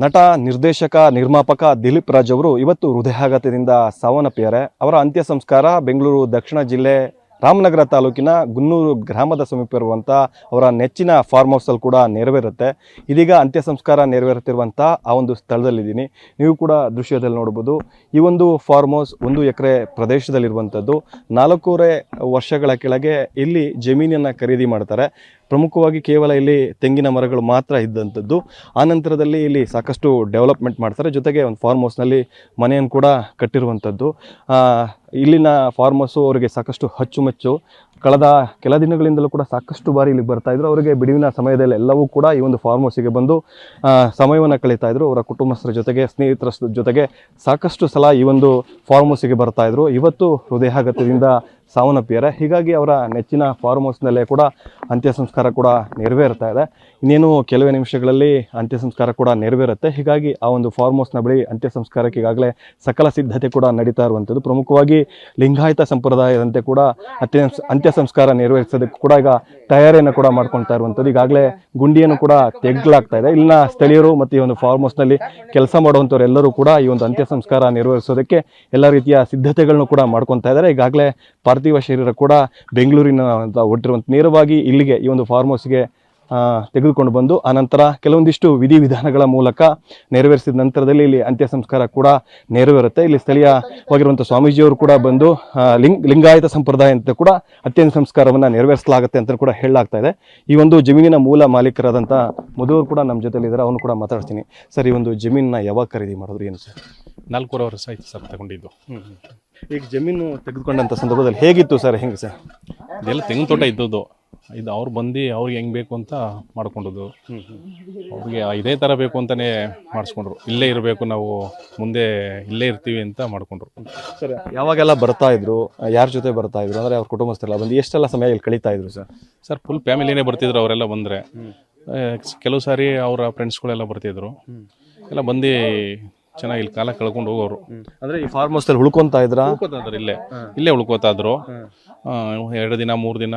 ನಟ, ನಿರ್ದೇಶಕ, ನಿರ್ಮಾಪಕ ದಿಲೀಪ್ ರಾಜ್ ಅವರು ಇವತ್ತು ಹೃದಯಾಘಾತದಿಂದ ಸಾವನ್ನಪ್ಪಿದ್ದಾರೆ. ಅವರ ಅಂತ್ಯ ಸಂಸ್ಕಾರ ಬೆಂಗಳೂರು ದಕ್ಷಿಣ ಜಿಲ್ಲೆ ರಾಮನಗರ ತಾಲೂಕಿನ ಗುನ್ನೂರು ಗ್ರಾಮದ ಸಮೀಪ ಇರುವಂಥ ಅವರ ನೆಚ್ಚಿನ ಫಾರ್ಮ್ ಹೌಸಲ್ಲಿ ಕೂಡ ನೆರವೇರುತ್ತೆ. ಇದೀಗ ಅಂತ್ಯ ಸಂಸ್ಕಾರ ನೆರವೇರುತ್ತಿರುವಂಥ ಆ ಒಂದು ಸ್ಥಳದಲ್ಲಿದ್ದೀನಿ. ನೀವು ಕೂಡ ದೃಶ್ಯದಲ್ಲಿ ನೋಡ್ಬೋದು. ಈ ಒಂದು ಫಾರ್ಮ್ ಹೌಸ್ 1 ಎಕರೆ ಪ್ರದೇಶದಲ್ಲಿರುವಂಥದ್ದು. 4.5 ವರ್ಷಗಳ ಕೆಳಗೆ ಇಲ್ಲಿ ಜಮೀನನ್ನು ಖರೀದಿ ಮಾಡ್ತಾರೆ. ಪ್ರಮುಖವಾಗಿ ಕೇವಲ ಇಲ್ಲಿ ತೆಂಗಿನ ಮರಗಳು ಮಾತ್ರ ಇದ್ದಂಥದ್ದು. ಆನಂತರದಲ್ಲಿ ಇಲ್ಲಿ ಸಾಕಷ್ಟು ಡೆವಲಪ್ಮೆಂಟ್ ಮಾಡ್ತಾರೆ. ಜೊತೆಗೆ ಒಂದು ಫಾರ್ಮ್ ಹೌಸ್ನಲ್ಲಿ ಮನೆಯನ್ನು ಕೂಡ ಕಟ್ಟಿರುವಂಥದ್ದು. ಇಲ್ಲಿನ ಫಾರ್ಮ್ ಹೌಸು ಅವರಿಗೆ ಸಾಕಷ್ಟು ಅಚ್ಚುಮೆಚ್ಚು. ಕಳೆದ ಕೆಲ ದಿನಗಳಿಂದಲೂ ಕೂಡ ಸಾಕಷ್ಟು ಬಾರಿ ಇಲ್ಲಿಗೆ ಬರ್ತಾಯಿದ್ರು. ಅವರಿಗೆ ಬಿಡುವಿನ ಸಮಯದಲ್ಲಿ ಎಲ್ಲವೂ ಕೂಡ ಈ ಒಂದು ಫಾರ್ಮ್ ಹೌಸಿಗೆ ಬಂದು ಸಮಯವನ್ನು ಕಳೀತಾಯಿದ್ರು. ಅವರ ಕುಟುಂಬಸ್ಥರ ಜೊತೆಗೆ, ಸ್ನೇಹಿತರ ಜೊತೆಗೆ ಸಾಕಷ್ಟು ಸಲ ಈ ಒಂದು ಫಾರ್ಮ್ ಹೌಸಿಗೆ ಬರ್ತಾಯಿದ್ರು. ಇವತ್ತು ಹೃದಯಾಘಾತದಿಂದ ಸಾವನ್ನಪ್ಪಿದ್ದಾರೆ. ಹೀಗಾಗಿ ಅವರ ನೆಚ್ಚಿನ ಫಾರ್ಮ್ ಹೌಸ್ನಲ್ಲೇ ಕೂಡ ಅಂತ್ಯ ಸಂಸ್ಕಾರ ಕೂಡ ನೆರವೇರ್ತಾ ಇದೆ. ಇನ್ನೇನು ಕೆಲವೇ ನಿಮಿಷಗಳಲ್ಲಿ ಅಂತ್ಯ ಸಂಸ್ಕಾರ ಕೂಡ ನೆರವೇರುತ್ತೆ. ಹೀಗಾಗಿ ಆ ಒಂದು ಫಾರ್ಮ್ ಹೌಸ್ನ ಬಳಿ ಅಂತ್ಯ ಸಂಸ್ಕಾರಕ್ಕೆ ಈಗಾಗಲೇ ಸಕಲ ಸಿದ್ಧತೆ ಕೂಡ ನಡೀತಾ ಇರುವಂಥದ್ದು. ಪ್ರಮುಖವಾಗಿ ಲಿಂಗಾಯತ ಸಂಪ್ರದಾಯದಂತೆ ಕೂಡ ಅಂತ್ಯ ಸಂಸ್ಕಾರ ನೆರವೇರಿಸೋದಕ್ಕೆ ಕೂಡ ಈಗ ತಯಾರಿಯನ್ನು ಕೂಡ ಮಾಡ್ಕೊಳ್ತಾ ಇರುವಂಥದ್ದು. ಈಗಾಗಲೇ ಗುಂಡಿಯನ್ನು ಕೂಡ ತೆಗೆಲಾಗ್ತಾ ಇದೆ. ಇಲ್ಲಿನ ಸ್ಥಳೀಯರು ಮತ್ತು ಈ ಒಂದು ಫಾರ್ಮ್ ಹೌಸ್ನಲ್ಲಿ ಕೆಲಸ ಮಾಡುವಂಥವ್ರು ಎಲ್ಲರೂ ಕೂಡ ಈ ಒಂದು ಅಂತ್ಯ ಸಂಸ್ಕಾರ ನೆರವೇರಿಸೋದಕ್ಕೆ ಎಲ್ಲ ರೀತಿಯ ಸಿದ್ಧತೆಗಳನ್ನು ಕೂಡ ಮಾಡ್ಕೊತಾ ಇದ್ದಾರೆ. ಈಗಾಗಲೇ ಪಾರ್ಥಿವ ಶರೀರ ಕೂಡ ಬೆಂಗಳೂರಿನ ಹೊರಟಿರುವಂಥ ನೇರವಾಗಿ ಇಲ್ಲಿಗೆ ಈ ಒಂದು ಫಾರ್ಮ್ ಹೌಸ್ಗೆ ತೆಗೆದುಕೊಂಡು ಬಂದು ಆನಂತರ ಕೆಲವೊಂದಿಷ್ಟು ವಿಧಿವಿಧಾನಗಳ ಮೂಲಕ ನೆರವೇರಿಸಿದ ನಂತರದಲ್ಲಿ ಇಲ್ಲಿ ಅಂತ್ಯ ಸಂಸ್ಕಾರ ಕೂಡ ನೆರವೇರುತ್ತೆ. ಇಲ್ಲಿ ಸ್ಥಳೀಯವಾಗಿರುವಂಥ ಸ್ವಾಮೀಜಿಯವರು ಕೂಡ ಬಂದು ಲಿಂಗಾಯತ ಸಂಪ್ರದಾಯ ಅಂತ ಕೂಡ ಅಂತ್ಯ ಸಂಸ್ಕಾರವನ್ನು ನೆರವೇರಿಸಲಾಗುತ್ತೆ ಅಂತ ಕೂಡ ಹೇಳಲಾಗ್ತಾ ಇದೆ. ಈ ಒಂದು ಜಮೀನಿನ ಮೂಲ ಮಾಲೀಕರಾದಂಥ ಮಧುವರು ಕೂಡ ನಮ್ಮ ಜೊತೆಲಿದ್ದಾರೆ. ಅವನು ಕೂಡ ಮಾತಾಡ್ತೀನಿ. ಸರ್, ಈ ಒಂದು ಜಮೀನನ್ನ ಯಾವಾಗ ಖರೀದಿ ಮಾಡಿದ್ರು, ಏನು ಸರ್? 4.5 ವರ್ಷ ಆಯ್ತು ಸರ್ ತಗೊಂಡಿದ್ದು. ಈಗ ಜಮೀನು ತೆಗೆದುಕೊಂಡಂಥ ಸಂದರ್ಭದಲ್ಲಿ ಹೇಗಿತ್ತು ಸರ್? ಹೆಂಗೆ ಸರ್? ಇದೆಲ್ಲ ತೆಂಗಿನ ತೋಟ ಇದ್ದದ್ದು. ಇದು ಅವ್ರು ಬಂದು ಅವ್ರಿಗೆ ಹೆಂಗೆ ಬೇಕು ಅಂತ ಮಾಡ್ಕೊಂಡದ್ದು. ಅವ್ರಿಗೆ ಇದೇ ಥರ ಬೇಕು ಅಂತಲೇ ಮಾಡಿಸ್ಕೊಂಡ್ರು. ಇಲ್ಲೇ ಇರಬೇಕು, ನಾವು ಮುಂದೆ ಇಲ್ಲೇ ಇರ್ತೀವಿ ಅಂತ ಮಾಡ್ಕೊಂಡ್ರು. ಸರ್, ಯಾವಾಗೆಲ್ಲ ಬರ್ತಾ ಇದ್ರು, ಯಾರ ಜೊತೆ ಬರ್ತಾ ಇದ್ರು? ಅಂದರೆ ಅವ್ರ ಕುಟುಂಬಸ್ಥರೆಲ್ಲ ಬಂದು ಎಷ್ಟೆಲ್ಲ ಸಮಯ ಇಲ್ಲಿ ಕಳೀತಾ ಇದ್ರು ಸರ್? ಸರ್, ಫುಲ್ ಫ್ಯಾಮಿಲಿನೇ ಬರ್ತಿದ್ರು. ಅವರೆಲ್ಲ ಬಂದರೆ ಕೆಲವು ಸಾರಿ ಅವರ ಫ್ರೆಂಡ್ಸ್ಗಳೆಲ್ಲ ಬರ್ತಿದ್ರು. ಎಲ್ಲ ಬಂದು ಚೆನ್ನಾಗಿ ಇಲ್ಲಿ ಕಾಲ ಕಳ್ಕೊಂಡು ಹೋಗೋರು. ಅಂದರೆ ಈ ಫಾರ್ಮ್ ಹೌಸಲ್ಲಿ ಉಳ್ಕೊತಾ ಇದ್ರಾ? ಉಳ್ಕೋತಾದ್ರು, ಇಲ್ಲೇ ಉಳ್ಕೋತಾ ಇದ್ರು. 2 ದಿನ 3 ದಿನ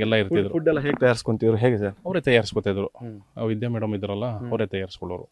ಎಲ್ಲ ಇರ್ತಿದ್ರು. ಫುಡ್ ಎಲ್ಲ ಹೇಗೆ ತಯಾರಿಸ್ಕೊಂತಿದ್ರು, ಹೇಗೆ ಸರ್? ಅವರೇ ತಯಾರಿಸ್ಕೊತಿದ್ರು. ವಿದ್ಯಾ ಮೇಡಮ್ ಇದ್ರಲ್ಲ, ಅವರೇ ತಯಾರಿಸ್ಕೊಳ್ಳೋರು.